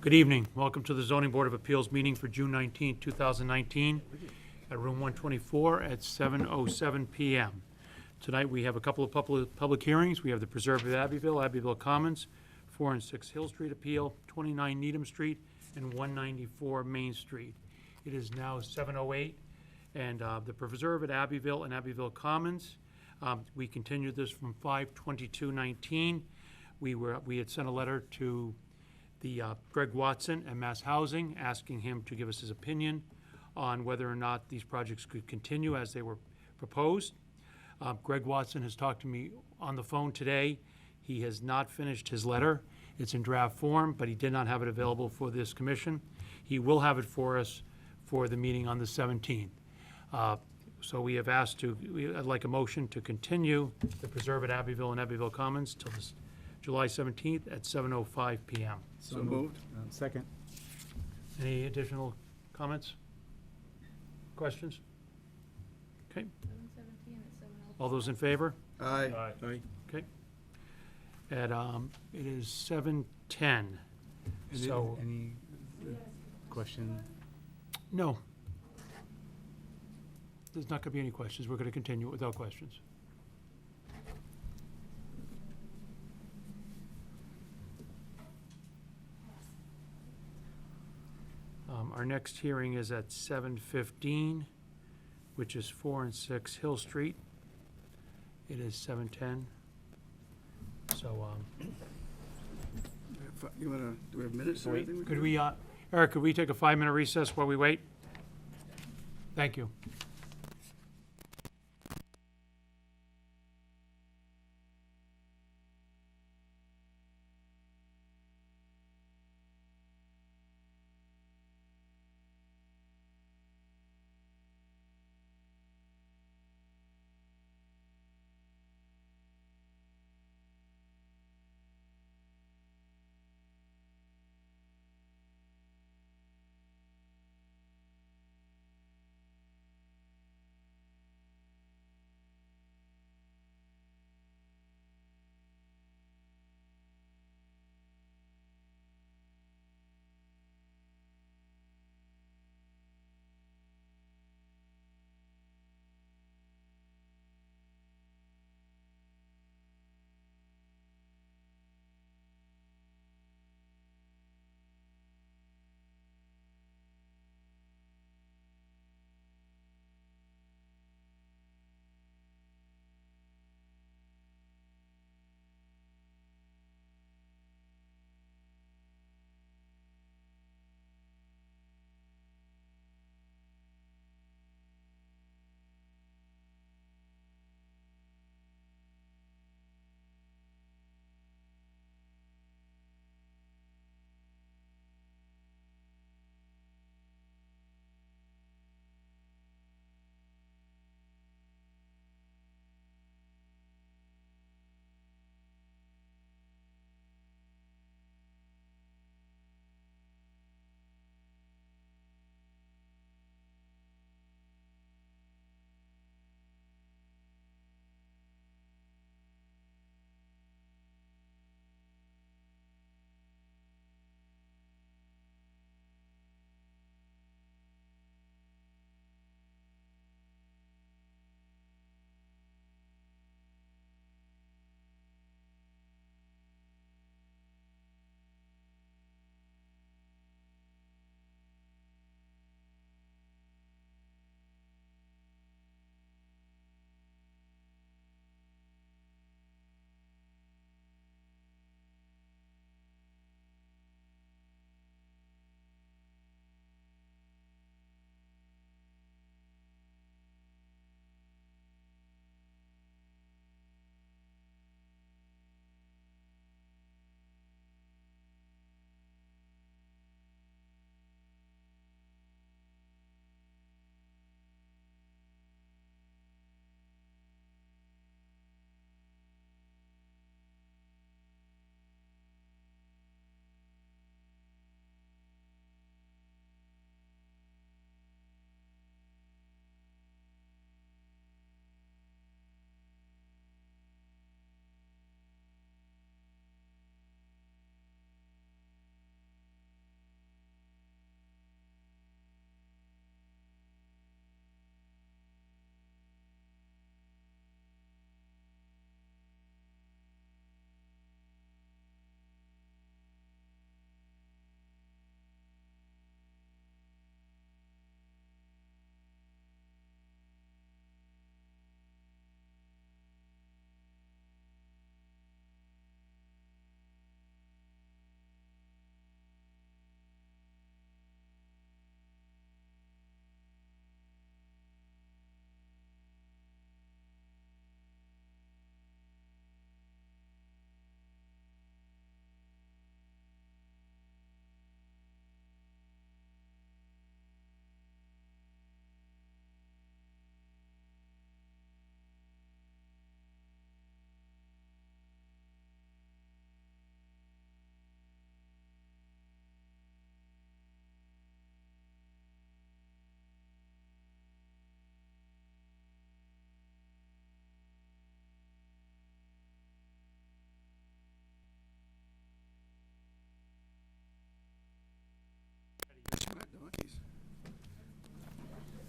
Good evening. Welcome to the Zoning Board of Appeals meeting for June 19, 2019, at room 124 at 7:07 PM. Tonight, we have a couple of public hearings. We have the Preserve of Abbeville Commons, 4 and 6 Hill Street Appeal, 29 Needham Street, and 194 Main Street. It is now 7:08, and the Preserve at Abbeville and Abbeville Commons, we continued this from 5/22/19. We had sent a letter to the Greg Watson at Mass Housing, asking him to give us his opinion on whether or not these projects could continue as they were proposed. Greg Watson has talked to me on the phone today. He has not finished his letter. It's in draft form, but he did not have it available for this commission. He will have it for us for the meeting on the 17th. So we have asked I'd like a motion to continue the Preserve at Abbeville and Abbeville Commons till this July 17th at 7:05 PM. So moved. Second. Any additional comments? Questions? Okay. 7:17 at 7:05. All those in favor? Aye. Aye. Okay. It is 7:10. So, Any question? no. There's not going to be any questions. We're going to continue it without questions. Our next hearing is at 7:15, which is 4 and 6 Hill Street. It is 7:10. So, You wanna, do we have minutes or anything? could we, Eric, could we take a 5-minute recess while we wait? Thank you.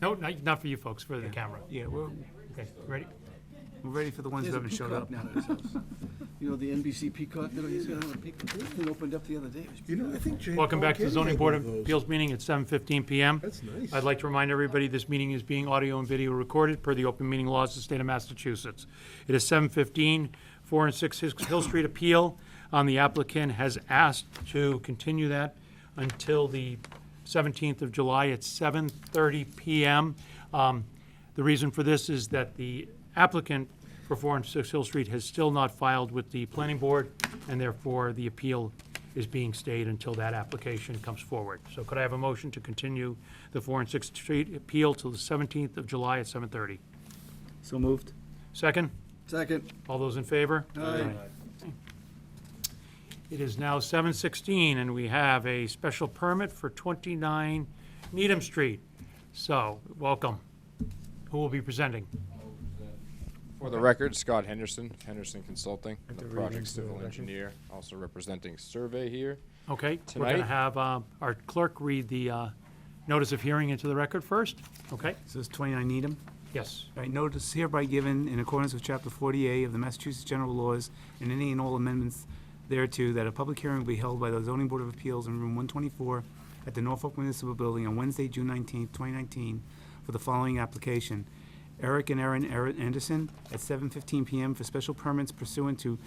No, not for you folks, for the camera. Yeah, we're Okay, ready? ready for the ones There's who a haven't showed peacock up. now at his house. You know, the NBC peacock, he's gonna have a peacock. It opened up the other day. It was You know, I think Jane Welcome Paul back to the Getty zoning had board one of those. appeals meeting at 7:15 PM. That's nice. I'd like to remind everybody this meeting is being audio and video recorded per the open meeting laws of the state of Massachusetts. It is 7:15, 4 and 6 Hill Street appeal. The applicant has asked to continue that until the 17th of July at 7:30 PM. The reason for this is that the applicant for 4 and 6 Hill Street has still not filed with the planning board, and therefore the appeal is being stayed until that application comes forward. So could I have a motion to continue the 4 and 6 Street appeal till the 17th of July at 7:30? So moved. Second? Second. All those in favor? Aye. It is now 7:16, and we have a special permit for 29 Needham Street. So, welcome. Who will be presenting? For the record, Scott Henderson, Henderson Consulting, Have the to read project into the civil record. engineer, also representing survey here. Okay, we're going to Tonight? have our clerk read the notice of hearing into the record first. Okay? So it's 29 Needham. Yes. All right, notice hereby given in accordance with Chapter 40A of the Massachusetts General Laws and any and all amendments thereto, that a public hearing will be held by the Zoning Board of Appeals in Room 124 at the Norfolk Municipal Building on Wednesday, June 19th, 2019, for the following application. Eric and Erin Anderson at 7:15 PM for special permits pursuant to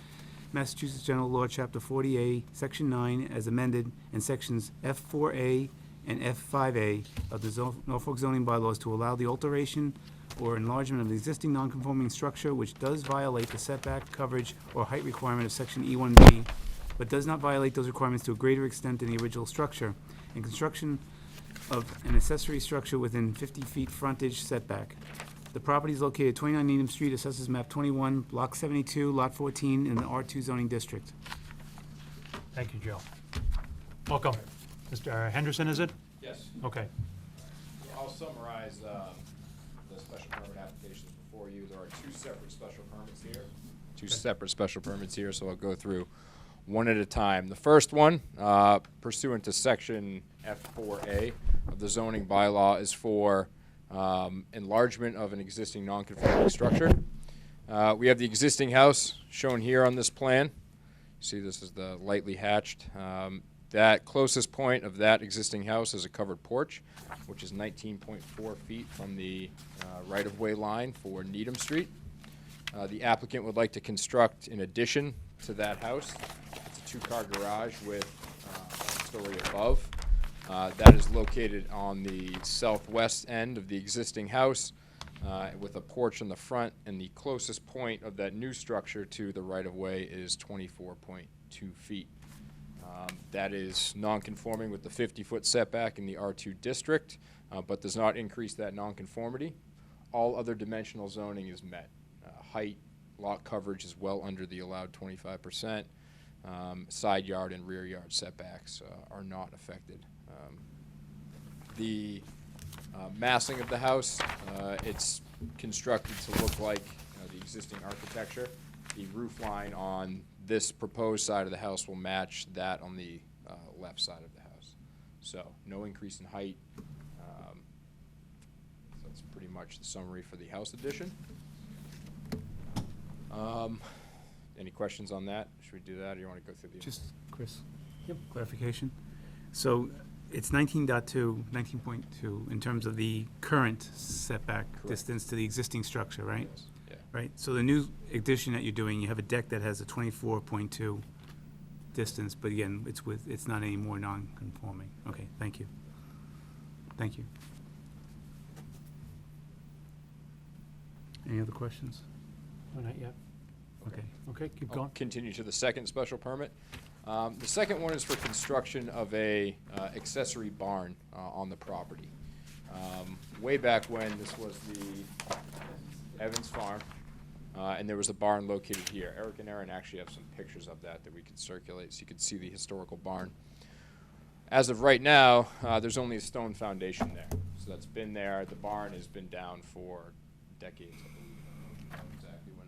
Massachusetts General Law, Chapter 40A, Section 9, as amended, and Sections F4A and F5A of the Norfolk zoning bylaws to allow the alteration or enlargement of the existing nonconforming structure which does violate the setback, coverage, or height requirement of Section E1B, but does not violate those requirements to a greater extent than the original structure, and construction of an accessory structure within 50 feet frontage setback. The property is located at 29 Needham Street, assesses map 21, block 72, lot 14, in the R2 zoning district. Thank you, Joe. Welcome. Mr. Henderson, is it? Yes. Okay. I'll summarize the special permit applications before you. There are two separate special permits here. So I'll go through one at a time. The first one, pursuant to Section F4A of the zoning bylaw, is for enlargement of an existing non-conforming structure. We have the existing house shown here on this plan. See, this is the lightly hatched. That closest point of that existing house is a covered porch, which is 19.4 feet from the right-of-way line for Needham Street. The applicant would like to construct an addition to that house. It's a two-car garage with one story above. That is located on the southwest end of the existing house with a porch in the front, and the closest point of that new structure to the right-of-way is 24.2 feet. That is non-conforming with the 50-foot setback in the R2 district, but does not increase that non-conformity. All other dimensional zoning is met. Height, lot coverage is well under the allowed 25%. Side yard and rear yard setbacks are not affected. The massing of the house, it's constructed to look like the existing architecture. The roof line on this proposed side of the house will match that on the left side of the house. So no increase in height. That's pretty much the summary for the house addition. Any questions on that? Should we do that, or you want to go through the? Just, Chris, clarification. So it's 19.2 in terms of the current setback distance to the existing structure, right? Yes. Yeah. Right, so the new addition that you're doing, you have a deck that has a 24.2 distance, but again, it's not any more non-conforming. Okay, thank you. Thank you. Any other questions? Oh, not yet. Okay. Okay, keep I'll going. continue to the second special permit. The second one is for construction of a accessory barn on the property. Way back when, this was the Evans Farm, and there was a barn located here. Eric and Erin actually have some pictures of that we could circulate so you could see the historical barn. As of right now, there's only a stone foundation there. So that's been there. The barn has been down for decades, I believe. I don't know exactly when.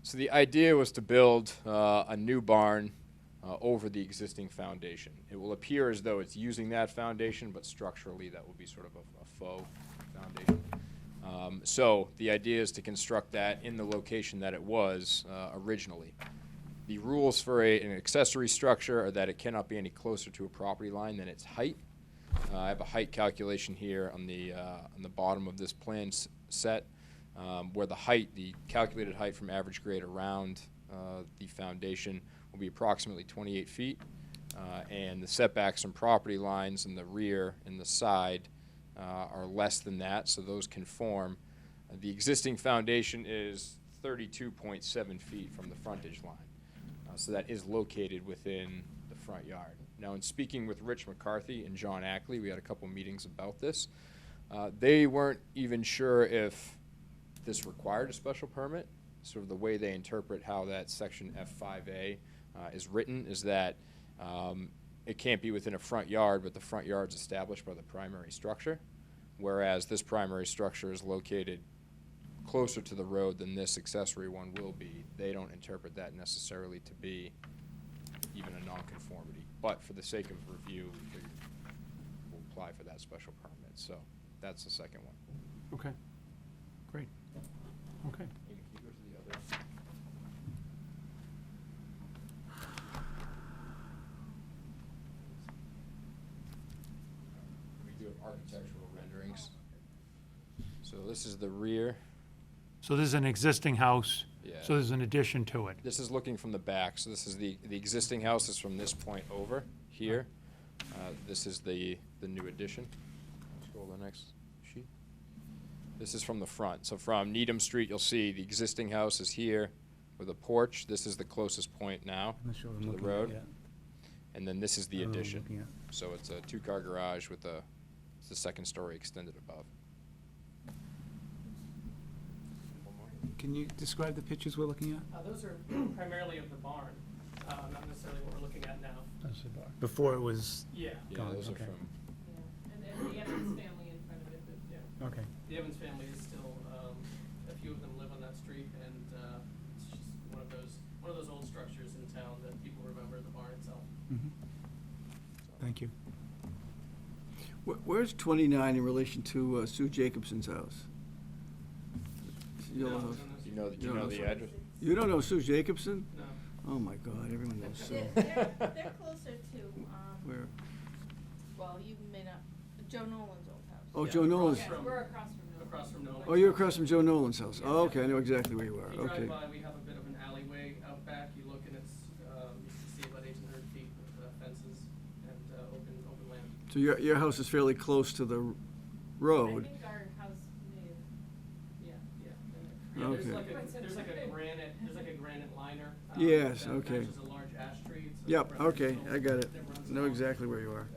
So the idea was to build a new barn over the existing foundation. It will appear as though it's using that foundation, but structurally that will be sort of a faux foundation. So the idea is to construct that in the location that it was originally. The rules for an accessory structure are that it cannot be any closer to a property line than its height. I have a height calculation here on the bottom of this plan set, where the calculated height from average grade around the foundation will be approximately 28 feet, and the setbacks from property lines in the rear and the side are less than that, so those conform. The existing foundation is 32.7 feet from the frontage line, so that is located within the front yard. Now, in speaking with Rich McCarthy and John Ackley, we had a couple meetings about this. They weren't even sure if this required a special permit. Sort of the way they interpret how that section F5A is written is that it can't be within a front yard, but the front yard's established by the primary structure, whereas this primary structure is located closer to the road than this accessory one will be. They don't interpret that necessarily to be even a nonconformity, but for the sake of review, we figured we'll apply for that special permit. So that's the second one. Okay, great. Okay. Amy, can you go to the other? We do have architectural renderings. So this is the rear. So this is an existing house, Yeah. so there's an addition to it. This is looking from the back. So this is the existing house is from this point over here. This is the new addition. Scroll to the next sheet. This is from the front. So from Needham Street, you'll see the existing house is here with a porch. This is the closest point now I'm not sure what I'm to the looking at road. yet. And then this is the I don't know what I'm addition. looking at. So it's a two-car garage with it's the second story extended above. One more. Can you describe the pictures we're looking at? Those are primarily of the barn, not necessarily what we're looking at now. That's the bar. Before it was, Yeah. Yeah, Gone, those are okay. from, Yeah, and then the Evans family in front of it, but Yeah. okay. The Evans family is still, a few of them live on that street, and it's just one of those old structures in town that people remember, the barn itself. Mhm. Thank you. Where's 29 in relation to Sue Jacobson's house? Yellow house. do you know You know the this- address? You don't know Sue Jacobson? No. Oh, my God, everyone knows Sue. they're closer to, Where? well, you may not, Joe Nolan's old house. Oh, Yeah, Joe Nolan's. Yeah, from- we're across from Nolan. Across from Nolan. Oh, you're across from Joe Nolan's house. Oh, okay, I know exactly where you are. If you Okay. drive by, we have a bit of an alleyway out back. You look and it's, you can see about 1,800 feet with fences and open land. So your house is fairly close to the I road. think our house may have, yeah. Yeah, there's Okay. like a granite liner. Yes, that okay. matches a large ash tree. It's a Yep, reference okay, to- I got it. that runs Know along. exactly where you are.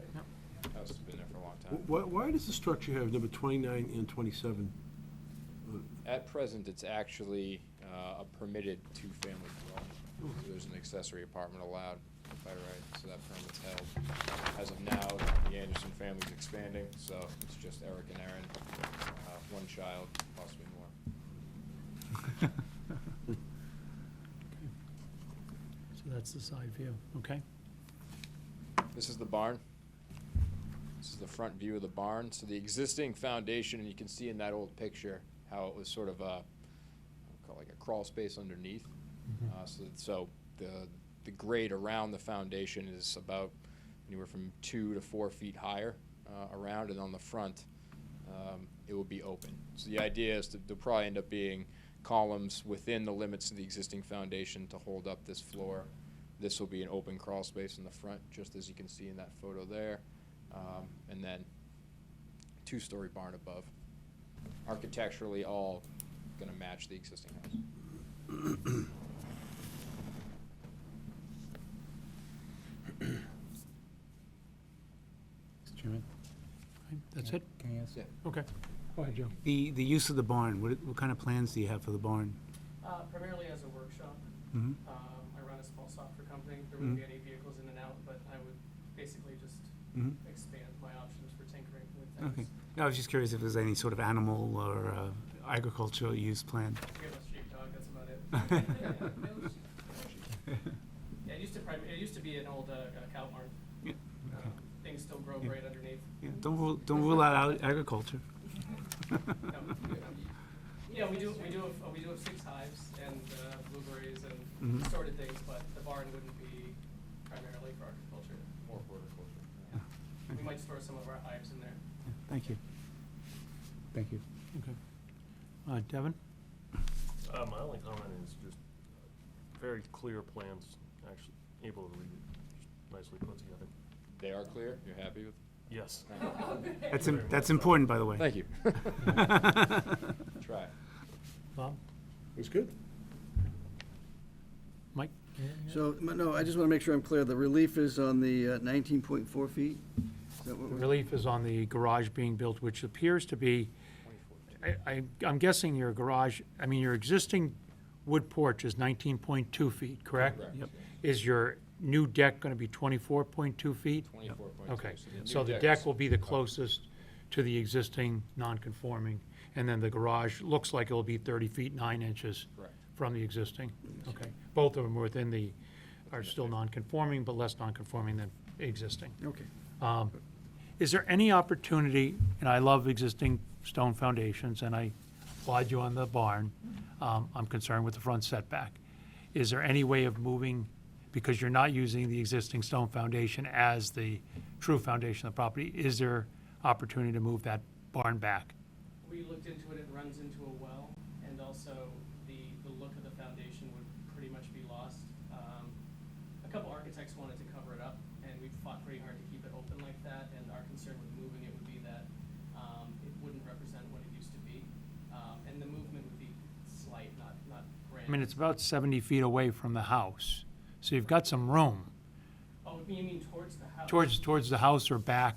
House has been there for a long time. Why does the structure have number 29 and 27? At present, it's actually a permitted two-family dwelling. So there's an accessory apartment allowed by right, so that permit's held. As of now, the Anderson family's expanding, so it's just Eric and Erin, one child, possibly more. So that's the side view, okay? This is the barn. This is the front view of the barn. So the existing foundation, and you can see in that old picture how it was sort of I'll call it like a crawl space underneath. So the grade around the foundation is about anywhere from 2 to 4 feet higher around, and on the front it will be open. So the idea is to probably end up being columns within the limits of the existing foundation to hold up this floor. This will be an open crawl space in the front, just as you can see in that photo there, and then two-story barn above. Architecturally, all going to match the existing house. Mr. Chairman? Okay, That's it? Can I ask? Yeah. Okay. Go ahead, Joe. The use of the barn, what kind of plans do you have for the barn? Primarily as a workshop. Mhm. I run a small software company. There wouldn't be Mhm. any vehicles in and out, but I would basically just Mhm. expand my options for tinkering with Okay. things. No, I was just curious if there's any sort of animal or agricultural use plan. We have a sheepdog, that's about it. Yeah, it used to it used to be an old cow barn. Yeah, okay. Things still grow Yeah. great underneath. Yeah, don't rule out agriculture. No, yeah, we do have 6 hives and blueberries and Mhm. assorted things, but the barn wouldn't be primarily for agriculture. More horticulture. Yeah. We might store some of our hives in there. Thank you. Thank you. Okay. Devin? My only comment is just very clear plans, actually able to read it, just nicely put together. They are clear? You're happy with? Yes. That's important, by the way. Thank you. Try. Bob? It's good. Mike? So, no, I just want to make sure I'm clear. The relief is on the 19.4 feet? Is that what The we're- relief is on the garage being built, which appears to be, I'm guessing your garage, I mean, your existing wood porch is 19.2 feet, correct? Correct. Yep. Is your new deck going to be 24.2 feet? 24.2. Okay, new so the deck deck is- will be the closest to the existing non-conforming, and then the garage looks like it'll be 30 feet 9 inches Correct. from the existing. Okay, both of them within the, are still non-conforming, but less non-conforming than existing. Okay. Is there any opportunity, and I love existing stone foundations, and I applaud you on the barn, I'm concerned with the front setback. Is there any way of moving, because you're not using the existing stone foundation as the true foundation of the property, is there opportunity to move that barn back? We looked into it, it runs into a well, and also the look of the foundation would pretty much be lost. A couple architects wanted to cover it up, and we fought pretty hard to keep it open like that, and our concern with moving it would be that it wouldn't represent what it used to be. And the movement would be slight, not grand. I mean, it's about 70 feet away from the house, so you've got some room. Oh, you mean towards the house? Towards the house or back,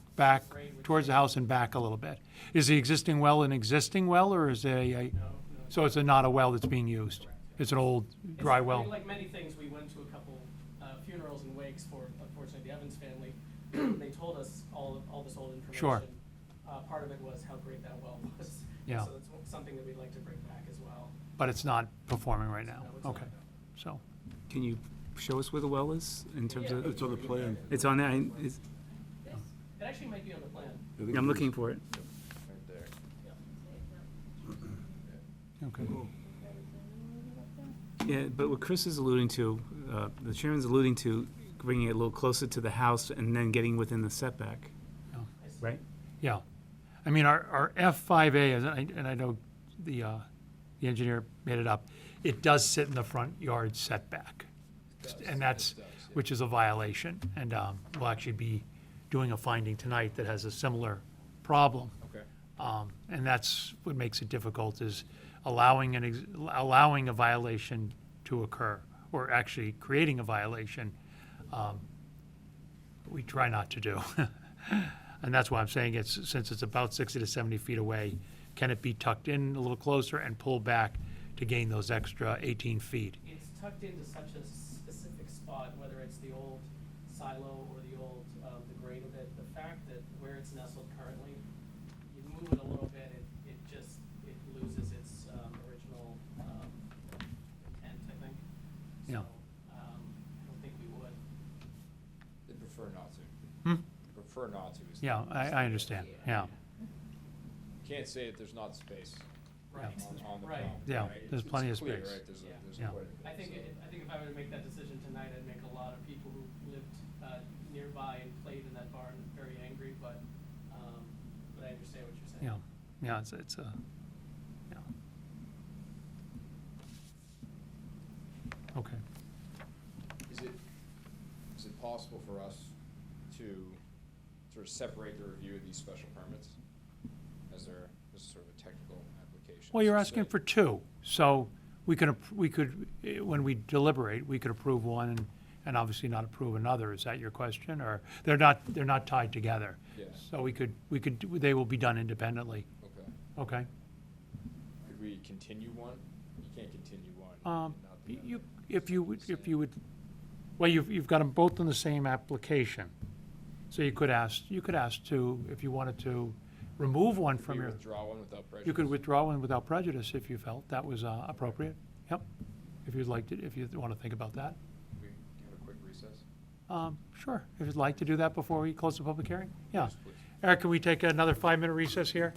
Grade would towards the house and back a little bit. Is the existing well an existing well, or is it a, No, no. so it's not a well that's being used? Correct. It's an old dry I mean, well? like many things, we went to a couple funerals and wakes for, unfortunately, the Evans family. They told us all this old information. Sure. Part of it was how great that well was. Yeah. So it's something that we'd like to bring back as well. But it's not performing right now? No, it's not. Okay, so, Can you show us where the well is in terms Yeah. of, It's on the plan. it's on there, It actually might be on the plan. I think I'm it looking is. for it. Right there. okay. Yeah, but what Chris is alluding to, the chairman's alluding to bringing it a little closer to the house and then getting within the setback, Yeah. right? Yeah. I mean, our F5A, and I know the engineer made it up, it does sit in the front yard setback. And that's, It does, yeah. which is a violation. And we'll actually be doing a finding tonight that has a similar problem. Okay. And that's what makes it difficult, is allowing a violation to occur, or actually creating a violation, we try not to do. And that's why I'm saying since it's about 60 to 70 feet away, can it be tucked in a little closer and pulled back to gain those extra 18 feet? It's tucked into such a specific spot, whether it's the old silo or the old, the grade of it. The fact that where it's nestled currently, you move it a little bit, it loses its original intent, I think. Yeah. So, I don't think we would. They prefer not to. Hmm? Prefer not to. is the- Yeah, I understand, yeah. You can't say that there's not space Right. on the Right. property, Yeah, right? there's It's plenty of clear, space. right? There's Yeah. there's Yeah. quite a bit I of think, space. I think if I were to make that decision tonight, I'd make a lot of people who lived nearby and played in that barn very angry, but I understand what you're saying. Yeah, it's a, yeah. Okay. Is it possible for us to sort of separate the review of these special permits? As there, this is sort of a technical application. Well, you're So asking say- for two, so we could, when we deliberate, we could approve one and obviously not approve another. Is that your question? Or they're not tied together? Yeah. So they will be done independently, Okay. okay? Could we continue one? You can't continue one. Um, and not the You, other. if you would, well, you've got them both in the same application. So you could ask to, if you wanted to remove one Could from we your, withdraw one without prejudice? you could withdraw one without prejudice if you felt that was appropriate. Yep, if you'd like to, if you want to think about that. Could we have a quick recess? Sure, if you'd like to do that before we close the public hearing? Yeah. Yes, please. Eric, can we take another 5-minute recess here?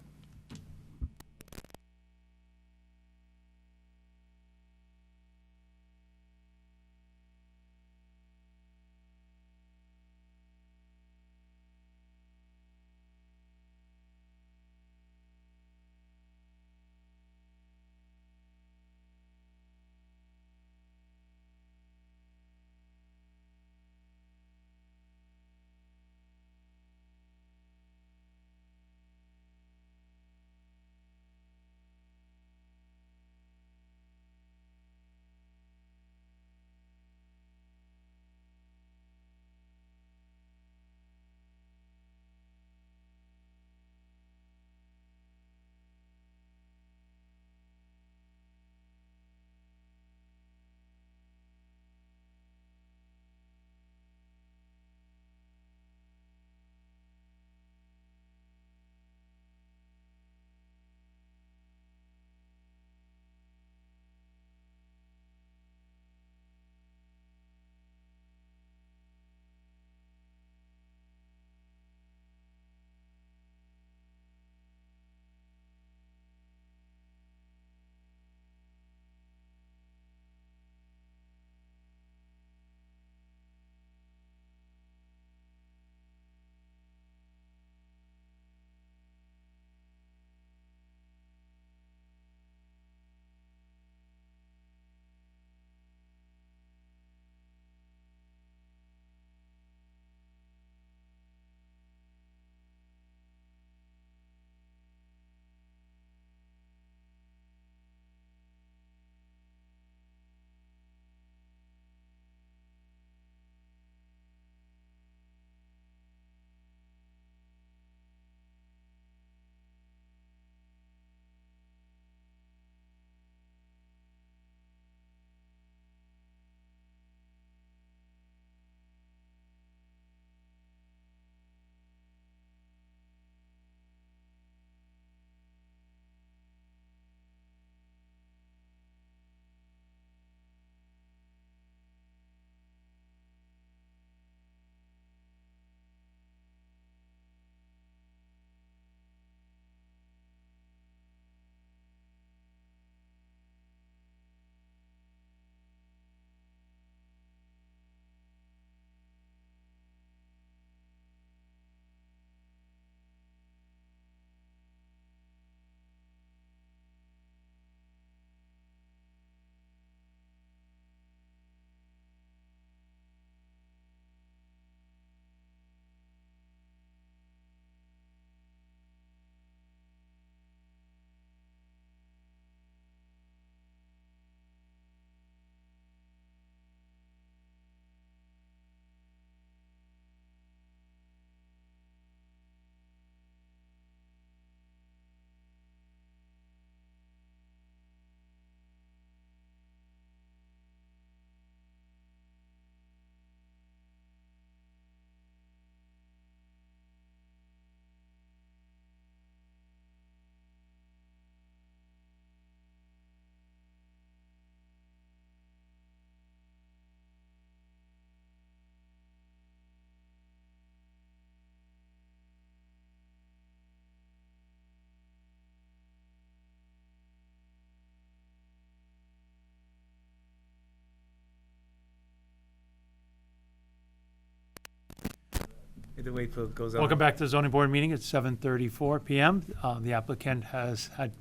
The wait till it goes on. Welcome back to the zoning board meeting at 7:34 PM. The applicant has had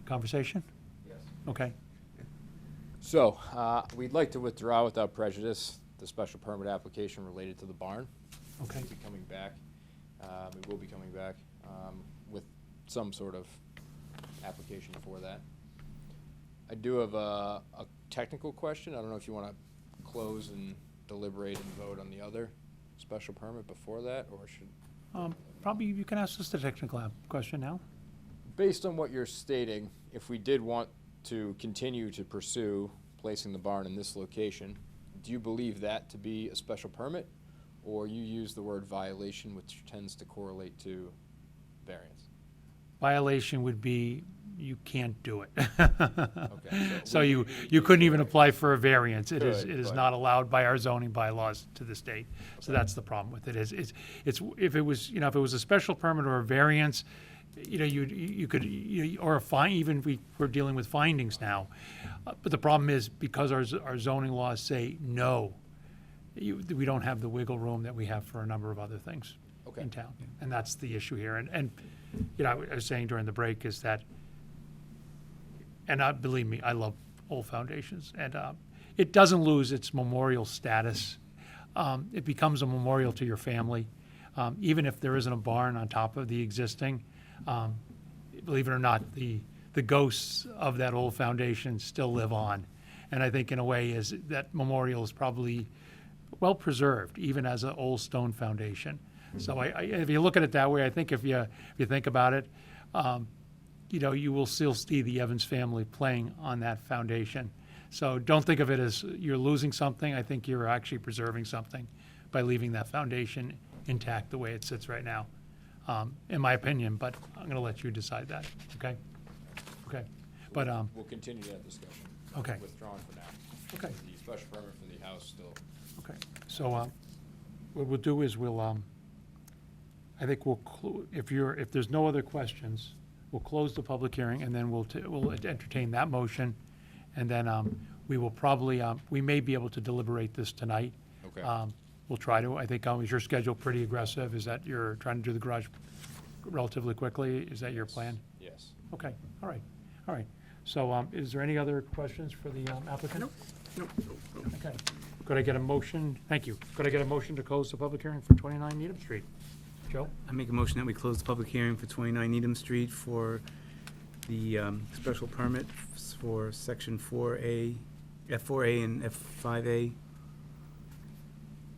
conversation? Yes. Okay. So, we'd like to withdraw without prejudice the special permit application related to the barn. Okay. We'll be coming back, we will be coming back, with some sort of application for that. I do have a technical question. I don't know if you wanna close and deliberate and vote on the other special permit before that, or should? Probably you can ask us the technical question now. Based on what you're stating, if we did want to continue to pursue placing the barn in this location, do you believe that to be a special permit? Or you use the word violation, which tends to correlate to variance? Violation would be you can't do it. Okay, So we- you couldn't even apply for a variance. It Could, is but- not allowed by our zoning bylaws to the state. So that's the problem with it, it's, if it was, if it was a special permit or a variance, you could, or a fine, even if we're dealing with findings now. But the problem is, because our zoning laws say no, we don't have the wiggle room that we have for a number of other things Okay. in town. And that's the issue here. And I was saying during the break is that, and believe me, I love old foundations, and it doesn't lose its memorial status. It becomes a memorial to your family, even if there isn't a barn on top of the existing. Believe it or not, the ghosts of that old foundation still live on. And I think in a way is that memorial is probably well preserved, even as an old stone foundation. So if you look at it that way, I think if you think about it, you will still see the Evans family playing on that foundation. So don't think of it as you're losing something. I think you're actually preserving something by leaving that foundation intact the way it sits right now, in my opinion, but I'm going to let you decide that, okay? Okay, but, We'll continue that discussion. Okay. Withdrawn for now. okay, The special permit for the house still. okay. So what we'll do is I think if there's no other questions, we'll close the public hearing, and then we'll entertain that motion. And then we will probably, we may be able to deliberate this tonight. Okay. We'll try to. I think, is your schedule pretty aggressive? Is that you're trying to do the garage relatively quickly? Is that your plan? Yes. Okay, all right, all right. So is there any other questions for the applicant? Nope. Okay. Could I get a motion? Thank you. Could I get a motion to close the public hearing for 29 Needham Street? Joe? I make a motion that we close the public hearing for 29 Needham Street for the special permit for section 4A, F4A and F5A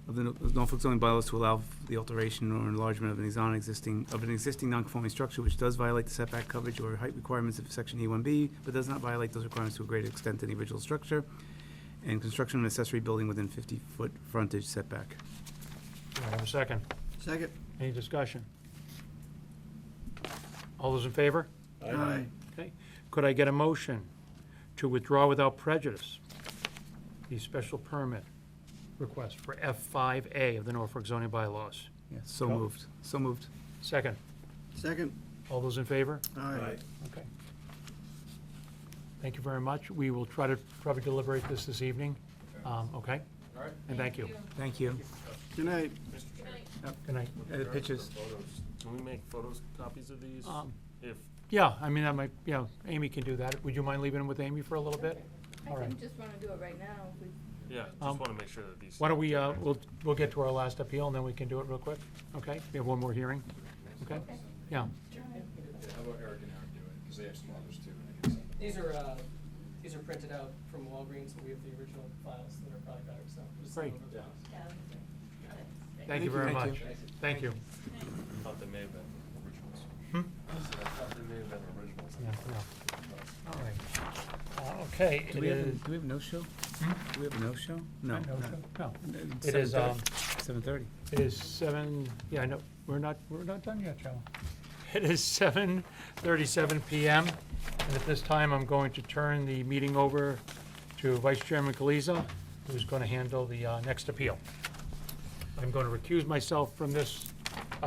of the Norfolk zoning bylaws to allow the alteration or enlargement of an existing non-conforming structure which does violate the setback coverage or height requirements of section E1B, but does not violate those requirements to a greater extent than the original structure, and construction of an accessory building within 50-foot frontage setback. Do I have a second? Second? Any discussion? All those in favor? Aye. Okay. Could I get a motion to withdraw without prejudice the special permit request for F5A of the Norfolk zoning bylaws? Yeah, so Joe? moved. So moved. Second. Second? All those in favor? Aye. Okay. Thank you very much. We will try to probably deliberate this evening. Okay? All right. And thank you. Thank you. Good night. Good night. Pictures. Photos. Can we make copies of these? If, Yeah, I mean, that might, Amy can do that. Would you mind leaving them with Amy for a little bit? All I right. can just wanna do it right now. If we- yeah, just want to make sure that these. Why don't we, we'll get to our last appeal, and then we can do it real quick, okay? We have one more hearing, okay? Yeah, How about Eric and Aaron do it, because they have some others too, and I can send them. These are printed out from Walgreens, but we have the original files that are probably better, so. just Great. send them over. Yeah. thank you very Thank much. you. Thank you. I thought they may have been originals. I said I thought they may have been originals. Yeah, yeah. All right. Okay, Do it we have, is. do we have a no-show? Do we have a no-show? No. No, not- no. It's It is, 7:30. It is 7, yeah, I know, we're not done yet, Joe. It is 7:37 PM, and at this time, I'm going to turn the meeting over to Vice Chairman Kaliza, who's going to handle the next appeal. I'm going to recuse myself from this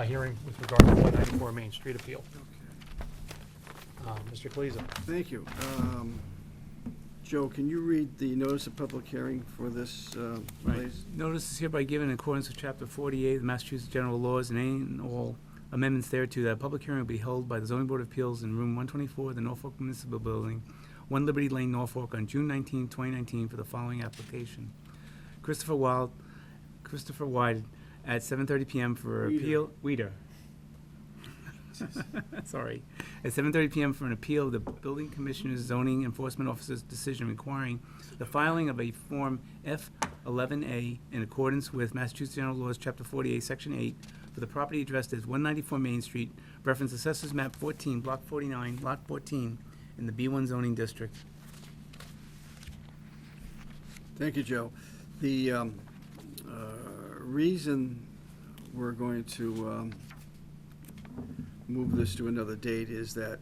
hearing with regard to 194 Main Street appeal. Mr. Kaliza. Thank you. Joe, can you read the notice of public hearing for this, Right. please? Notice is hereby given in accordance with Chapter 48 of the Massachusetts General Laws and any and all amendments thereto, that a public hearing will be held by the Zoning Board of Appeals in Room 124 of the Norfolk Municipal Building, 1 Liberty Lane, Norfolk, on June 19, 2019, for the following application. Christopher Wyde at 7:30 PM for appeal. Weeder. Sorry. At 7:30 PM for an appeal of the Building Commissioner's Zoning Enforcement Officer's decision requiring the filing of a Form F11A in accordance with Massachusetts General Laws, Chapter 48, Section 8, for the property addressed as 194 Main Street, reference Assessors Map 14, Block 49, Lot 14, in the B1 zoning district. Thank you, Joe. The reason we're going to move this to another date is that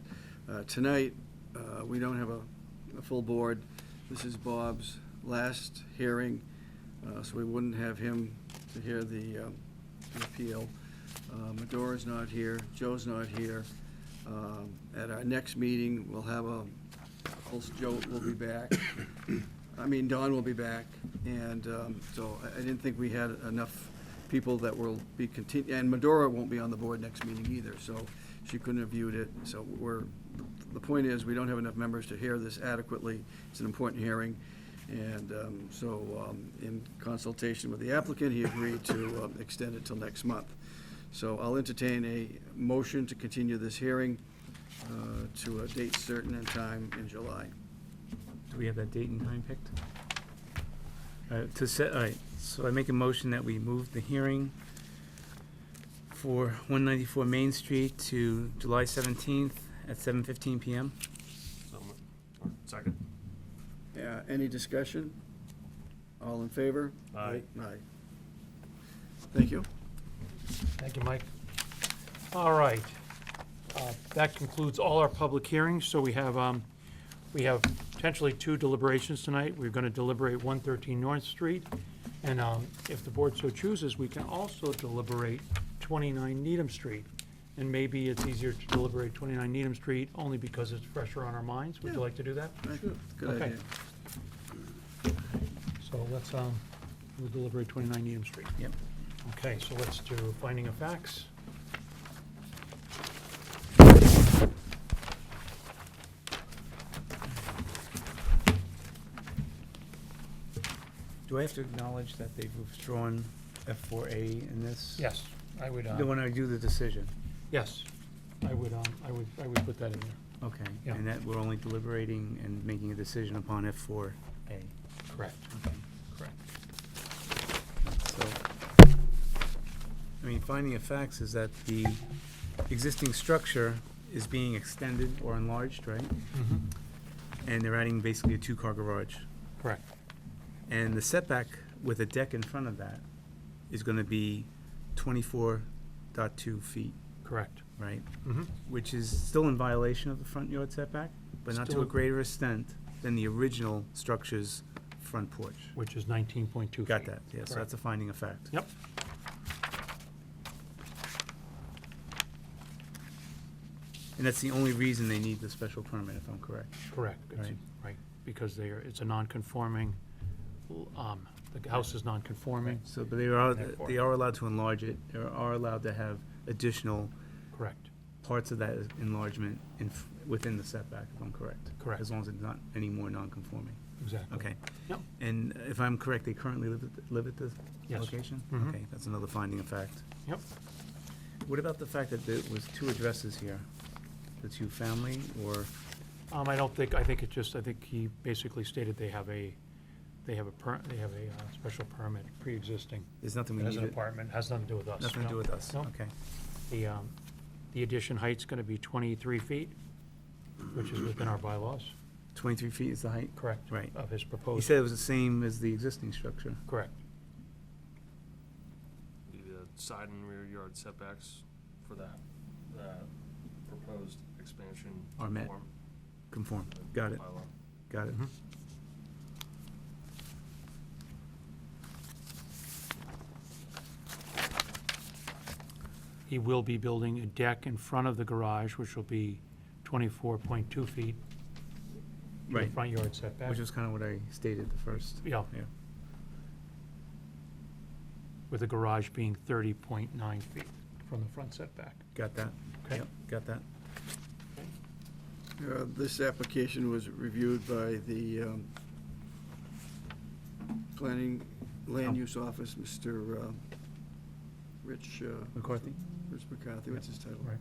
tonight, we don't have a full board. This is Bob's last hearing, so we wouldn't have him to hear the appeal. Medora's not here, Joe's not here. At our next meeting, we'll have Joe will be back. I mean, Don will be back, and so I didn't think we had enough people that will be and Medora won't be on the board next meeting either, so she couldn't have viewed it. So the point is, we don't have enough members to hear this adequately. It's an important hearing, and so in consultation with the applicant, he agreed to extend it till next month. So I'll entertain a motion to continue this hearing to a date certain and time in July. Do we have that date and time picked? All right, so I make a motion that we move the hearing for 194 Main Street to July 17th at 7:15 PM. So, or second. Any discussion? All in favor? Aye. Aye. Thank you. Thank you, Mike. All right. That concludes all our public hearings, so we have potentially 2 deliberations tonight. We're gonna deliberate 113 North Street, and if the board so chooses, we can also deliberate 29 Needham Street. And maybe it's easier to deliberate 29 Needham Street only because it's fresher on our minds. Would you Yeah. like to do that? Good Okay. idea. So let's, we'll deliberate 29 Needham Street. Yep. Okay, so let's do finding of facts. Do I have to acknowledge that they've withdrawn F4A in this? Yes, I would, When I do the decision? yes, I would put that in there. Okay. Yeah. And that we're only deliberating and making a decision upon F4A? Correct, Okay. correct. So, I mean, finding of facts is that the existing structure is being extended or enlarged, right? Mm-hmm. And they're adding basically a 2-car garage. Correct, And the setback with a deck in front of that is gonna be 24.2 feet, correct. right? Mm-hmm. Which is still in violation of the front yard setback, but not to Still- a greater extent than the original structure's front porch. Which is 19.2 feet. Got that, yeah, so Correct. that's a finding of fact. Yep. And that's the only reason they need the special permit, if I'm correct. Correct. It's- Right. Right, because it's a non-conforming, the house is non-conforming. So, but Therefore. they are allowed to enlarge it, they are allowed to have additional Correct, parts of that enlargement within the setback, if I'm correct. Correct. As long as it's not any more non-conforming. exactly. Okay. Yep. And if I'm correct, they currently live at the Yes. location? Mhm. Okay, that's another finding of fact. Yep. What about the fact that there was 2 addresses here? The 2 family, or, I think he basically stated they have a special permit pre-existing. there's nothing we It has an need, apartment, has nothing to do with us. nothing to no. do with us? No. Okay. The addition height's gonna be 23 feet, which is within our bylaws. 23 feet is the height? Correct. Right. Of his He proposed. said it was the same as the existing structure. Correct. The side and rear yard setbacks for that proposed expansion. Are met. conform Conform. to the Got it, bylaw. got it. Mhm. He will be building a deck in front of the garage, which will be 24.2 feet. in the Right. front yard setback. Which was kind of what I stated the first. Yeah. Yeah. With the garage being 30.9 feet from the front setback. Got that? Okay. Yep, got that. This application was reviewed by the Planning Land Use Office, Mr. Rich McCarthy? McCarthy, what's his title? Right.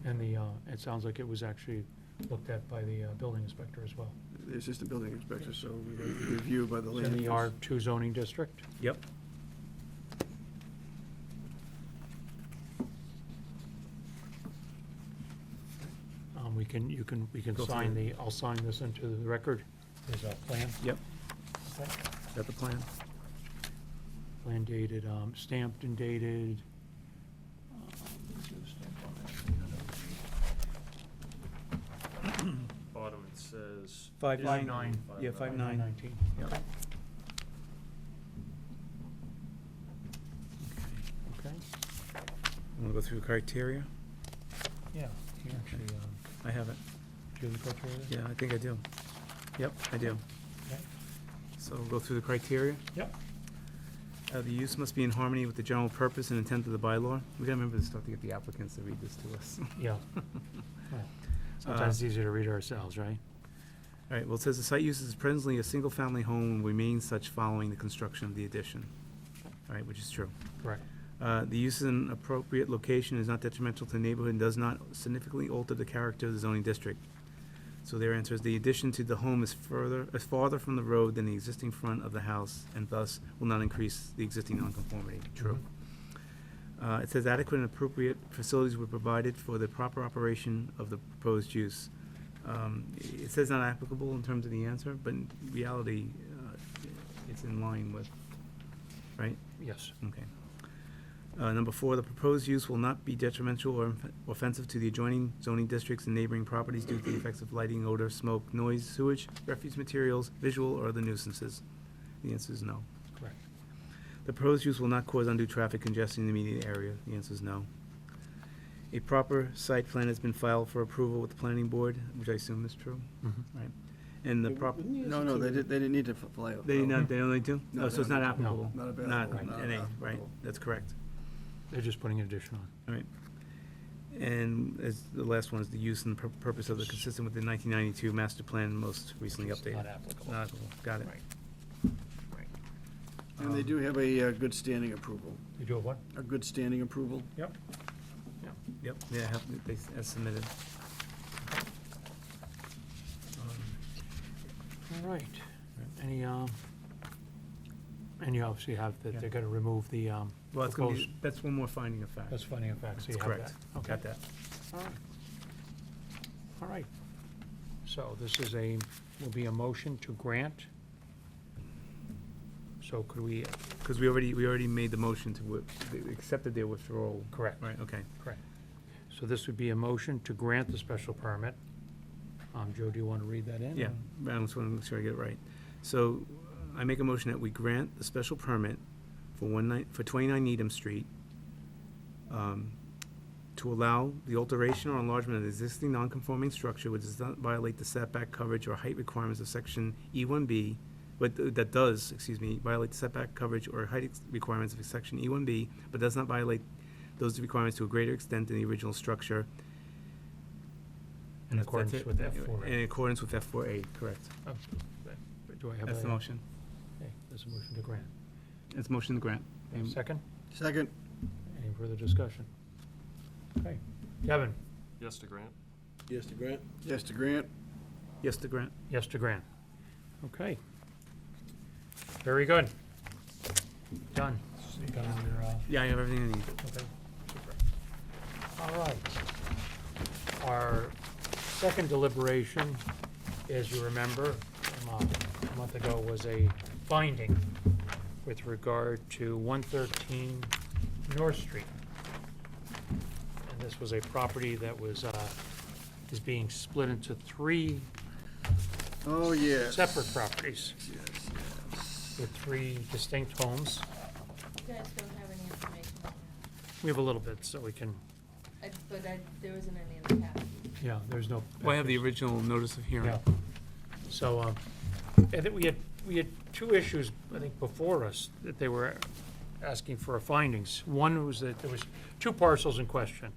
And it sounds like it was actually looked at by the building inspector as well. The assistant building inspector, so we got a review by the It's land in the use. R2 zoning district. Yep. We can Go sign through. I'll sign this into the record. There's a plan. Yep. Okay. Got the plan? Plan dated, stamped and dated. Let's do the stamp on that. 5.9. 5.9. Yeah, 5.9. 19. Yep. Okay, Want to go through the criteria? yeah, you actually, I have it. do the criteria? Yeah, I think I do. Yep, I do. Okay. So we'll go through the criteria. Yep. The use must be in harmony with the general purpose and intent of the bylaw. We gotta remember this stuff to get the applicants to read this to us. Yeah. Well, sometimes it's easier to read ourselves, right? All right, well, it says the site use is presently a single-family home and will remain such following the construction of the addition. All right, which is true. Correct. The use in an appropriate location is not detrimental to the neighborhood and does not significantly alter the character of the zoning district. So their answer is the addition to the home is farther from the road than the existing front of the house and thus will not increase the existing nonconformity. True. It says adequate and appropriate facilities were provided for the proper operation of the proposed use. It says not applicable in terms of the answer, but in reality, it's in line with, right? Yes. Okay. Number 4, the proposed use will not be detrimental or offensive to the adjoining zoning districts and neighboring properties due to the effects of lighting, odor, smoke, noise, sewage, refuse materials, visual, or other nuisances. The answer is no. Correct. The proposed use will not cause undue traffic congestion in the immediate area. The answer is no. A proper site plan has been filed for approval with the planning board, which I assume is true, Mhm. right? And the proper, No, they didn't need to fly out. they only do? No, Oh, so it's not no. applicable? Not available. Not Not NA, right, applicable. that's correct. They're just putting an addition on. All right. And as the last one is the use and purpose of the consistent with the 1992 master plan, most recently Which is updated. not applicable. Not applicable, got it. Right. Right. And they do have a good standing approval, You do have what? a good standing approval. Yep. Yep, yeah, they as submitted. All right. Any, and you obviously have that they're gonna remove the, Well, it's gonna proposed, be, that's one more finding of fact. that's finding of fact, so you That's have correct. that. Okay. Got that. All right. All right. So this is will be a motion to grant. So could we, Because we already made the motion to, they accepted their withdrawal. correct, Right, okay. correct. So this would be a motion to grant the special permit. Joe, do you want to read that in? Yeah, I just want to make sure I get it right. So I make a motion that we grant the special permit for 29 Needham Street to allow the alteration or enlargement of the existing non-conforming structure which does not violate the setback coverage or height requirements of section E1B, but that does, violate the setback coverage or height requirements of section E1B, but does not violate those requirements to a greater extent than the original structure. In That's accordance it. with F4A. In accordance with F4A, correct. Oh, do I have That's the motion. Okay, there's a motion to grant. It's motion to grant. And second? Second, Any further discussion? Okay. Kevin? Yes to grant. Yes to grant? yes to grant. Yes to grant. Yes to grant. Okay. Very good. Done. Done on your, Yeah, I have everything I need. okay, super. All right. Our second deliberation, as you remember, from a month ago, was a finding with regard to 113 North Street. And this was a property that was, is being split into 3 Oh, yes. separate properties Yes, yes. with 3 distinct homes. You guys don't have any information on We have a little bit, so we can, that. There isn't any in the packet. yeah, there's no. Well, I have the original notice of hearing. Yeah. So, I think we had 2 issues, I think, before us that they were asking for findings. One was that there was 2 parcels in question.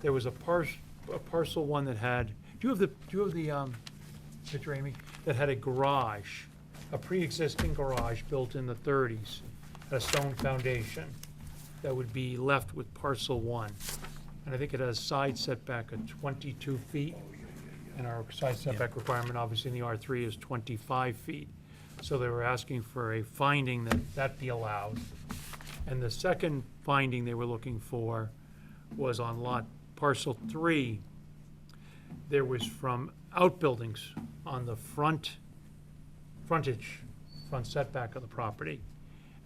There was a parcel one that had, do you have the picture, Amy? That had a garage, a pre-existing garage built in the 30s, a stone foundation that would be left with parcel 1. And I think it has side setback of 22 feet. And our side setback requirement, obviously, in the R3 is 25 feet. So they were asking for a finding that that be allowed. And the second finding they were looking for was on lot parcel 3. There was from outbuildings on the front setback of the property.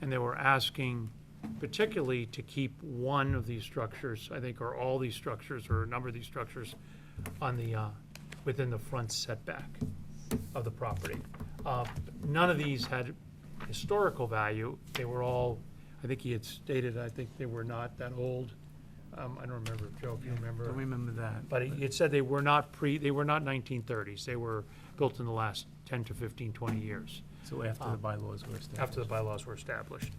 And they were asking particularly to keep one of these structures, I think, or all these structures, or a number of these structures on the, within the front setback. of the property. None of these had historical value. They were all, I think he had stated, I think they were not that old. I don't remember, Joe, if you remember. Don't remember that. But he had said they were not 1930s. They were built in the last 10 to 15, 20 years, So after the bylaws were established. after the bylaws were established.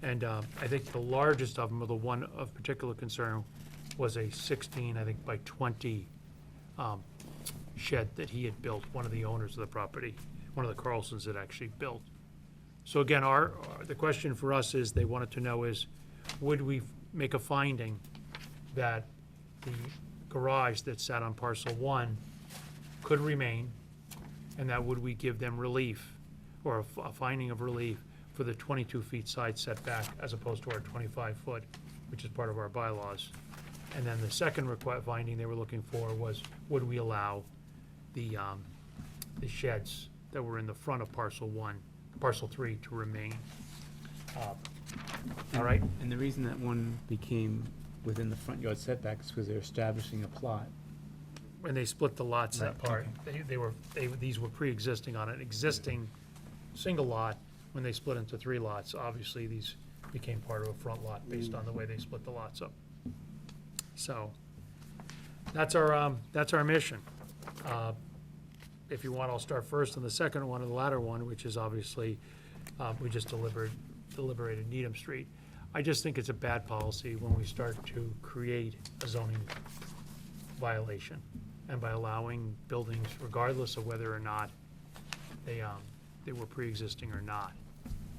And I think the largest of them, or the one of particular concern, was a 16, I think, by 20 shed that he had built, one of the owners of the property, one of the Carlsons had actually built. So again, the question for us is, they wanted to know is, would we make a finding that the garage that sat on parcel 1 could remain, and that would we give them relief, or a finding of relief for the 22 feet side setback as opposed to our 25 foot, which is part of our bylaws. And then the second finding they were looking for was, would we allow the sheds that were in the front of parcel 3 to remain? All right? And the reason that one became within the front yard setback is because they're establishing a plot. When they split the lots Right, apart, these were pre-existing on an existing single lot. When they split into 3 lots, obviously these became part of a front lot based on the way they split the lots up. So, that's our mission. If you want, I'll start first on the second one, or the latter one, which is obviously, we just deliberated Needham Street. I just think it's a bad policy when we start to create a zoning violation, and by allowing buildings, regardless of whether or not they were pre-existing or not,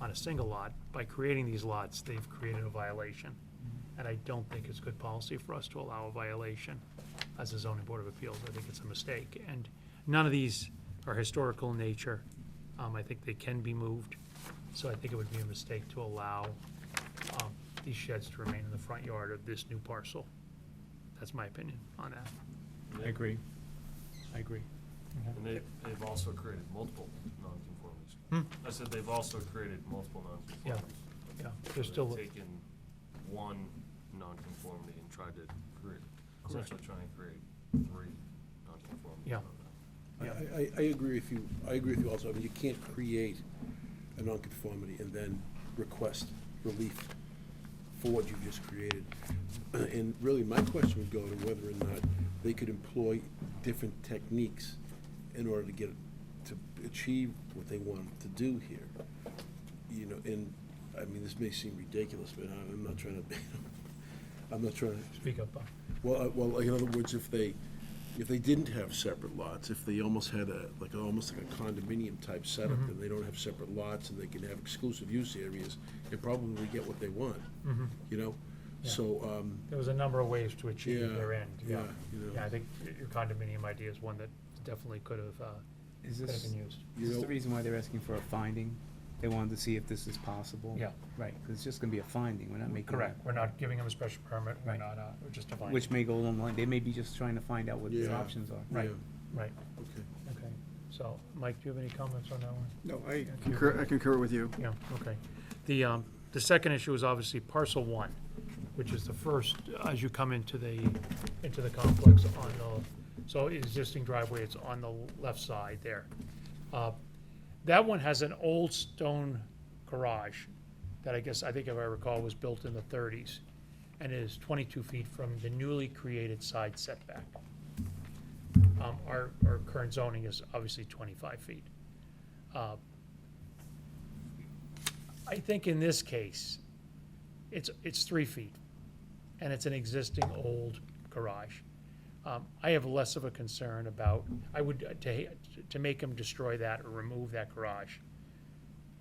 on a single lot, by creating these lots, they've created a violation. And I don't think it's good policy for us to allow a violation as a zoning board of appeals. I think it's a mistake. And none of these are historical in nature. I think they can be moved. So I think it would be a mistake to allow these sheds to remain in the front yard of this new parcel. That's my opinion on that. I agree. And they've also created multiple nonconformities. Hmm? I said they've also created multiple nonconformities. Yeah, there's still, They've taken one nonconformity and tried to create, essentially try and create 3 nonconformities. Yeah. out of that. I agree with you. I agree with you also. I mean, you can't create a nonconformity and then request relief for what you've just created. And really, my question would go to whether or not they could employ different techniques in order to achieve what they want to do here. You know, and, I mean, this may seem ridiculous, but I'm not trying to, I'm not trying to. speak up, Bob. Well, in other words, if they didn't have separate lots, if they almost had almost like a condominium type setup, and they don't have separate lots, and they can have exclusive use areas, and probably get what they want, you know? Yeah. So, There was a number of ways to achieve Yeah, their end, yeah. you know. Yeah, I think your condominium idea is one that definitely could have Is been this, used. You is this know- the reason why they're asking for a finding? They wanted to see if this is possible? Yeah. Right, because it's just gonna be a finding, we're not making. Correct, we're not giving them a special permit, we're Right. not, we're just defining. Which may go along the line, they may be just trying to find out what the Yeah. options are. Right, Yeah. right, okay. okay. So, Mike, do you have any comments on that one? No, I concur- concur with you. Yeah, okay. The second issue is obviously parcel 1, which is the first, as you come into the complex on so existing driveway, it's on the left side there. That one has an old stone garage that I think if I recall was built in the 30s, and is 22 feet from the newly created side setback. Our current zoning is obviously 25 feet. I think in this case, it's 3 feet, and it's an existing old garage. I have less of a concern about, to make him destroy that or remove that garage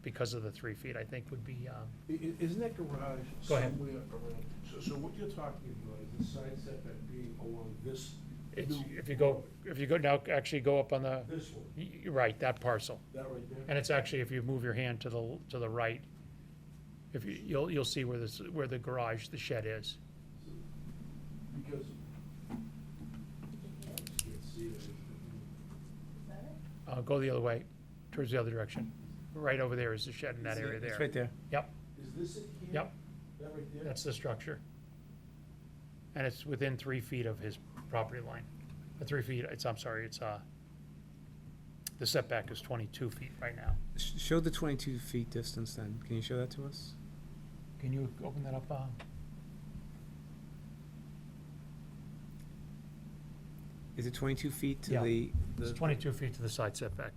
because of the 3 feet, I think would be, Isn't that garage Go ahead. somewhere around, so what you're talking about is the side setback being along this it's, new if you go now, actually go up on the, this one, you're right, that parcel. that right there? And it's actually, if you move your hand to the right, if you'll see where the garage, the shed is. Because. I just can't see it. Go the other way, towards the other direction. Right over there is the shed in that area It's there. right there. Yep, Is this it here? Yep. That right there? that's the structure. And it's within 3 feet of his property line. 3 feet, it's The setback is 22 feet right now. Show the 22 feet distance then. Can you show that to us? Can you open that up, Is it 22 feet to Yeah. the? It's 22 feet to the side setback.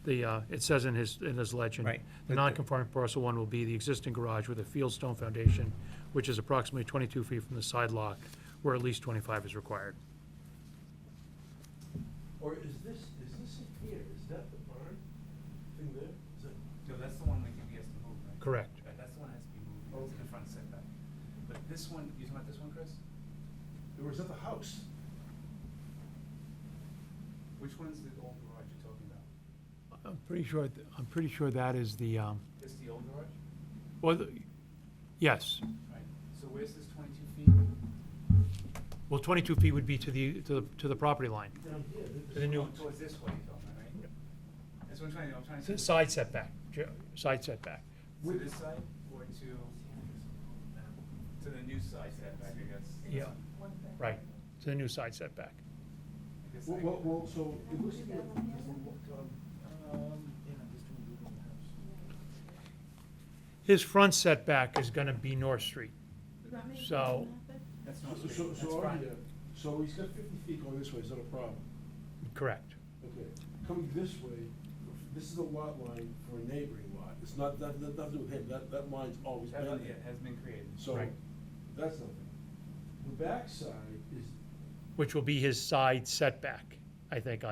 It says in his legend. Right. The non-conforming parcel one will be the existing garage with a fieldstone foundation, which is approximately 22 feet from the side lot, where at least 25 is required. Or is this in here, is that the barn thing there? Is that? No, that's the one that he has to move, right? Correct. Right, that's the one that has to be moved, that's the front setback. But this one, you talking about this one, Chris? Or is that the house? Which one's the old garage you're talking about? I'm pretty sure that is the, This is the old garage? well, yes. Right, so where's this 22 feet? Well, 22 feet would be to the property line. Down here. To the new, Oh, towards this way you're talking about, right? That's what I'm trying to see. side setback, side setback. To this side or to the new side setback, I guess? Yeah, right, to the new side setback. I guess Well, so it looks like, His front setback is gonna be North Street. You want me to So- Google map it? That's not so, straight, so, that's so, fine. yeah, so he's got 50 feet going this way, is that a problem? Correct. Okay, coming this way, this is a lot line for a neighboring lot, it's not, nothing to do with him, that line's always That been one, there. yeah, has been created. So, Right. that's nothing. The backside is, Which will be his side setback, I think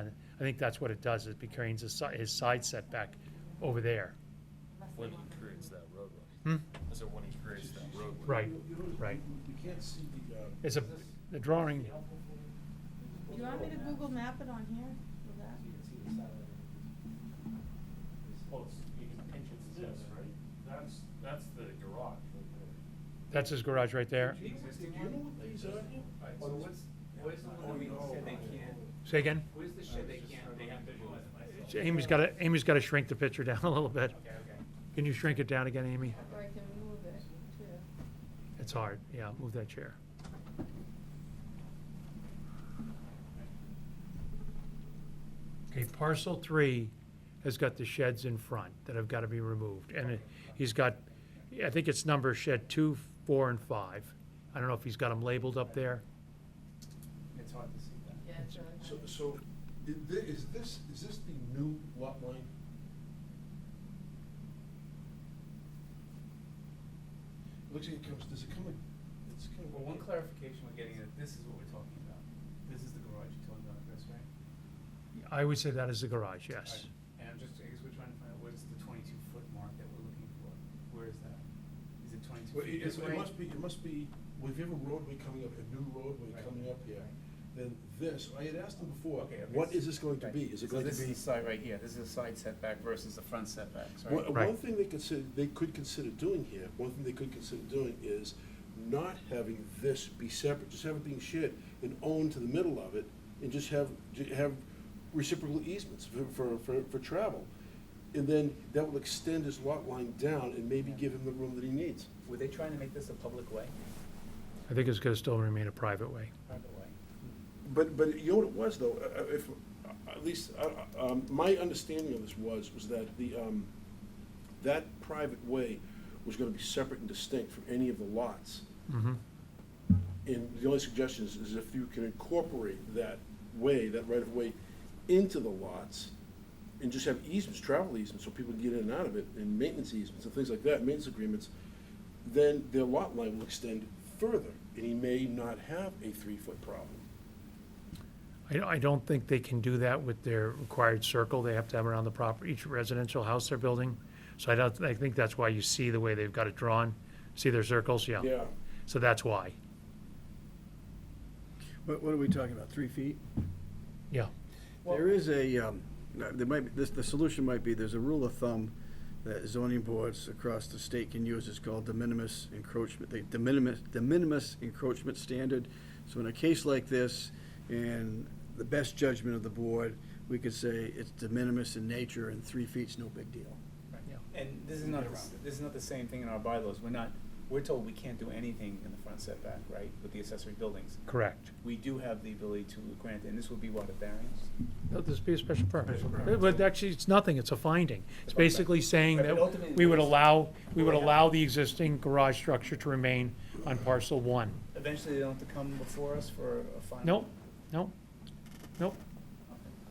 that's what it does, it becomes his side setback over there. When he creates that roadway. Hmm? I said when he creates that roadway. Right, you know, right. you can't see the, It's the drawing, Do you want me to Google map it on here with that? Well, you can pinch it to this, right? That's the garage right there. that's his garage right there. The existing do you know one? what these are here? Right, so where's the one we said they can't, Say again? where's the shed they can't, they have to move? Amy's gotta shrink the picture down a little bit. Okay, okay. Can you shrink it down again, Amy? Or I can move it too. It's hard, yeah, move that chair. Okay, parcel 3 has got the sheds in front that have gotta be removed, and he's got, I think it's number shed 2, 4, and 5. I don't know if he's got them labeled up there. It's hard to see that. Yeah, it's really So, hard. so, is this the new lot line? It looks like it comes, does it come like, it's kind of. Well, one clarification we're getting is this is what we're talking about. This is the garage you're talking about, Chris, right? I would say that is the garage, yes. Right. And I guess we're trying to find out where's the 22-foot mark that we're looking for. Where is that? Is it 22 Well, feet this way? it must be, well, if you have a roadway coming up, a new roadway Right. coming up here, Right. then this, I had asked him before, Okay, okay. what is this going to Right. be? Is it So going to this is be? the side right here. This is the side setback versus the front setbacks, right? One Right. thing they could consider doing here, is not having this be separate, just have it being shared and owned to the middle of it, and just have reciprocal easements for travel. And then that will extend his lot line down and maybe give him the room that he needs. Were they trying to make this a public way? I think it's gonna still remain a private way. Private way. But you know what it was, though, if, at least, my understanding of this was that that private way was gonna be separate and distinct from any of the lots. Mm-hmm. And the only suggestion is if you can incorporate that way, that right of way, into the lots, and just have easements, travel easements, so people can get in and out of it, and maintenance easements and things like that, maintenance agreements, then their lot line will extend further, and he may not have a 3-foot problem. I don't think they can do that with their required circle they have to have around the property, each residential house they're building. So I think that's why you see the way they've got it drawn. See their circles? Yeah. Yeah. So that's why. What are we talking about, 3 feet? Yeah. There is there might be, the solution might be, there's a rule of thumb that zoning boards across the state can use. It's called de minimis encroachment, the de minimis encroachment standard. So in a case like this, in the best judgment of the board, we could say it's de minimis in nature and 3 feet's no big deal. And this is not the same thing in our bylaws. we're told we can't do anything in the front setback, right, with the accessory buildings. Correct. We do have the ability to grant, and this would be what, a variance? This would be a special permit. Special permit. But actually, it's nothing, it's a finding. It's A finding. basically saying Right, but that ultimately we would what is- allow, we would what allow the existing garage structure to remain on parcel 1. Eventually, they don't have to come before us for a final? Nope, nope, nope,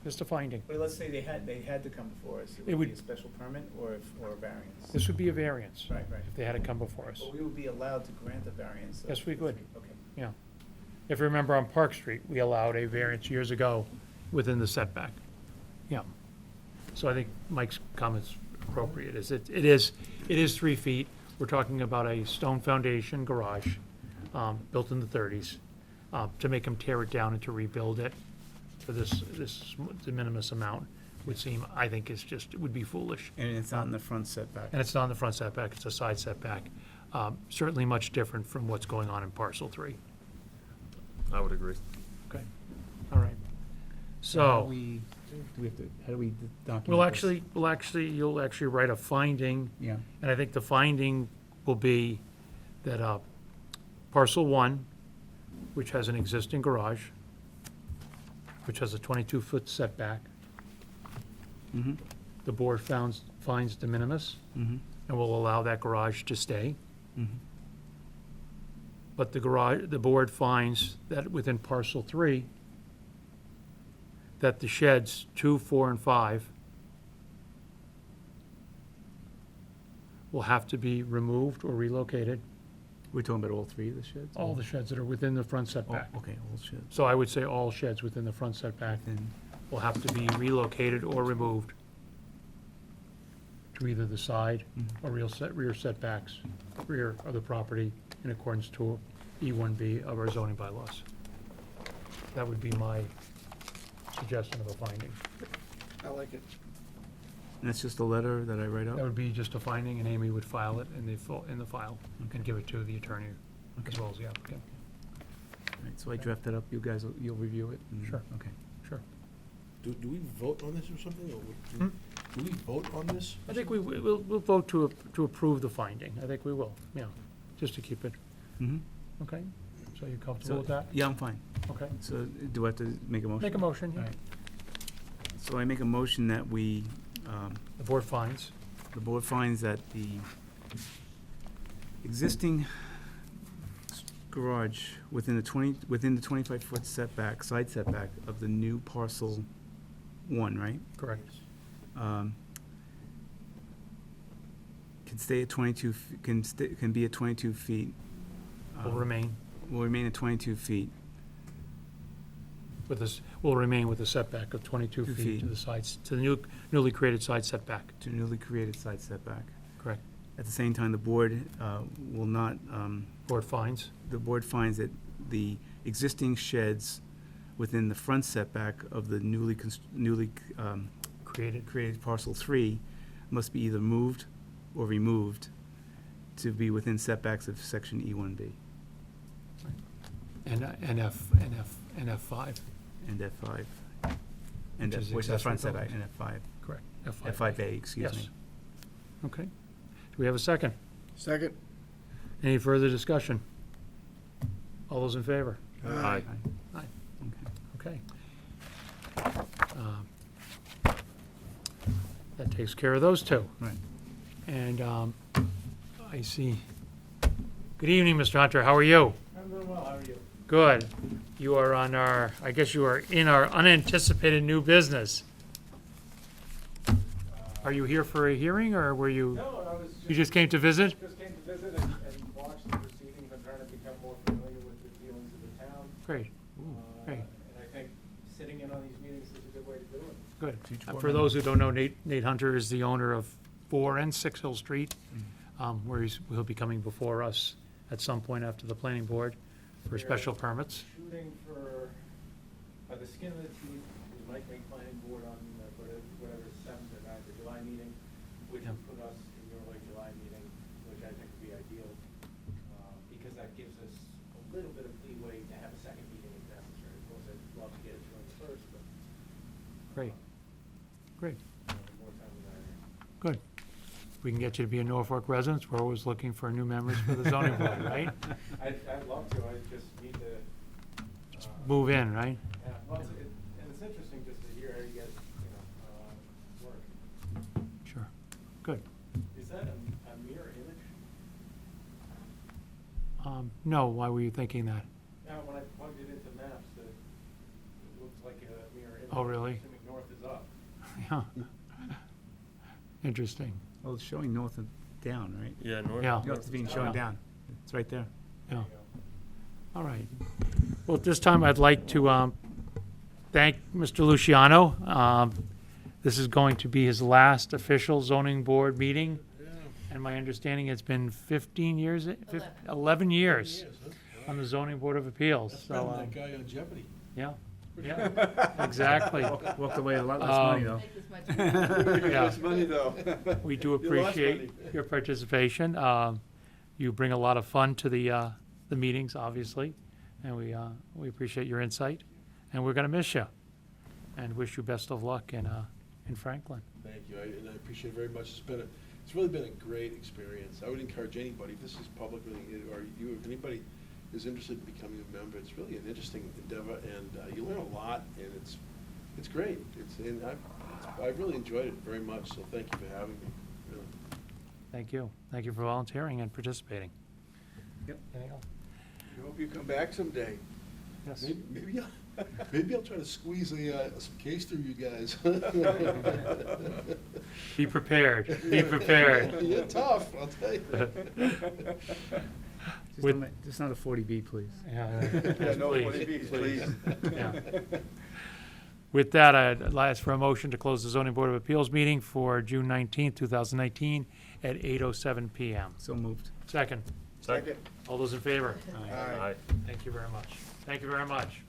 just a finding. But let's say they had to come before us, It it would- would be a special permit or a variance? This would be a variance. Right, right. If they had to come before us. But we would be allowed to grant a variance? Yes, we would. Okay. Yeah. If you remember on Park Street, we allowed a variance years ago within the setback. Yeah. So I think Mike's comment's appropriate. It is 3 feet. We're talking about a stone foundation garage, built in the 30s. To make them tear it down and to rebuild it for this de minimis amount would seem, I think, it would be foolish. And it's not in the front setback? And it's not in the front setback, it's a side setback. Certainly much different from what's going on in parcel 3. I would agree. Okay, all right. So, How do we document you'll this? actually write a finding, Yeah. and I think the finding will be that parcel 1, which has an existing garage, which has a 22-foot setback, Mm-hmm, the board finds de minimis mm-hmm, and will allow that garage to stay. mm-hmm. But the board finds that within parcel 3, that the sheds 2, 4, and 5 will have to be removed or relocated, We're talking about all three of the sheds? all the sheds that are within the front Oh, setback. okay, all sheds. So I would say all sheds within the front setback Then, will have to be relocated or removed to either the side Mhm. or rear setbacks, rear of the property in accordance to E1B of our zoning bylaws. That would be my suggestion of a finding. I like it. and that's just a letter that I write up? That would be just a finding, and Amy would file it in the file and give it to the attorney as well as the applicant. All right, so I draft that up, you guys, you'll review it? and- Sure. Okay. Sure. Do we vote on this or something, or Hmm? do we vote on this? I think we'll vote to approve the finding. I think we will, yeah, just to keep it, Mm-hmm. okay? So you comfortable with that? Yeah, I'm fine. Okay. So do I have to make a motion? Make a motion, All yeah. right. So I make a motion that The board finds. the board finds that the existing garage within the 25-foot setback, side setback of the new parcel 1, right? Correct. Can stay at 22, can be at 22 feet. Will remain Will remain at 22 feet. with this, will remain with a setback of 22 2 feet feet. to the sides, to the newly created side setback. To newly created side setback. Correct. At the same time, the board will not, Board finds. the board finds that the existing sheds within the front setback of the newly Created. created parcel 3 must be either moved or removed to be within setbacks of section E1B And F5. and F5. Which is Which is the front accessory setback, and F5. Correct. F5A, excuse Yes. me. Okay. Do we have a second? Second? Any further discussion? All those in favor? Aye. Aye. Okay. Okay. That takes care of those two. Right. And I see. Good evening, Mr. Hunter. How are you? I'm doing well, how are you? Good. You are on our, I guess you are in our unanticipated new business. Are you here for a hearing, or were you, No, I was you just came to visit? just came to visit and watch the proceedings. I'm trying to become more familiar with the dealings of the town. Great, great. And I think sitting in on these meetings is a good way to do it. good. Future For board those who don't know, Nate Hunter is the owner of 4 and 6 Hill Street, where he'll be coming before us at some point after the planning board for special permits. Shooting for, by the skin of the teeth, we might make planning board on whatever, 7th or 9th of July meeting, which Yeah. would put us in your late July meeting, which I think would be ideal, because that gives us a little bit of leeway to have a second meeting if necessary. Of course, I'd love to get it through on the first, but. Great, great, More time than I. good. we can get you to be a Norfolk resident. We're always looking for new members for the zoning board, right? I'd love to, I just need to. Move in, right? Yeah, well, and it's interesting just to hear how you guys, work. Sure. Good. Is that a mirror image? No, why were you thinking that? Now, when I plugged it into maps, it looked like a mirror image. Oh, really? Assuming north is up. Yeah. Interesting. Well, it's showing north and down, right? Yeah, north. Yeah. North is being shown Yeah. down. It's right there. Yeah. All right. Well, at this time, I'd like to thank Mr. Luciano. This is going to be his last official zoning board meeting. And my understanding, it's been 15 years, 11 years on the zoning board of appeals. That's better than So, that guy on Jeopardy. yeah, yeah, exactly. Walked away a lot less money, though. Make this much. Yeah. Less money, though. We do You lost appreciate money. your participation. You bring a lot of fun to the meetings, obviously, and we appreciate your insight. And we're going to miss you, and wish you best of luck in Franklin. Thank you, and I appreciate it very much. It's really been a great experience. I would encourage anybody, if this is public, or you, if anybody is interested in becoming a member, it's really an interesting endeavor, and you learn a lot, and it's great. And I've really enjoyed it very much, so thank you for having me, really. Thank you. Thank you for volunteering and participating. Yep. Anything else? I hope you come back someday. Yes. Maybe I'll try to squeeze some case through you guys. Be prepared. Be prepared. You're tough, I'll tell you. Just not a 40B, please. Yeah, Yeah, no, please, please. Yeah. With that, I'd ask for a motion to close the zoning board of appeals meeting for June 19th, 2019 at 8:07 PM. So moved. Second. Second. All those in favor? Aye. Aye. Thank you very much. Thank you very much.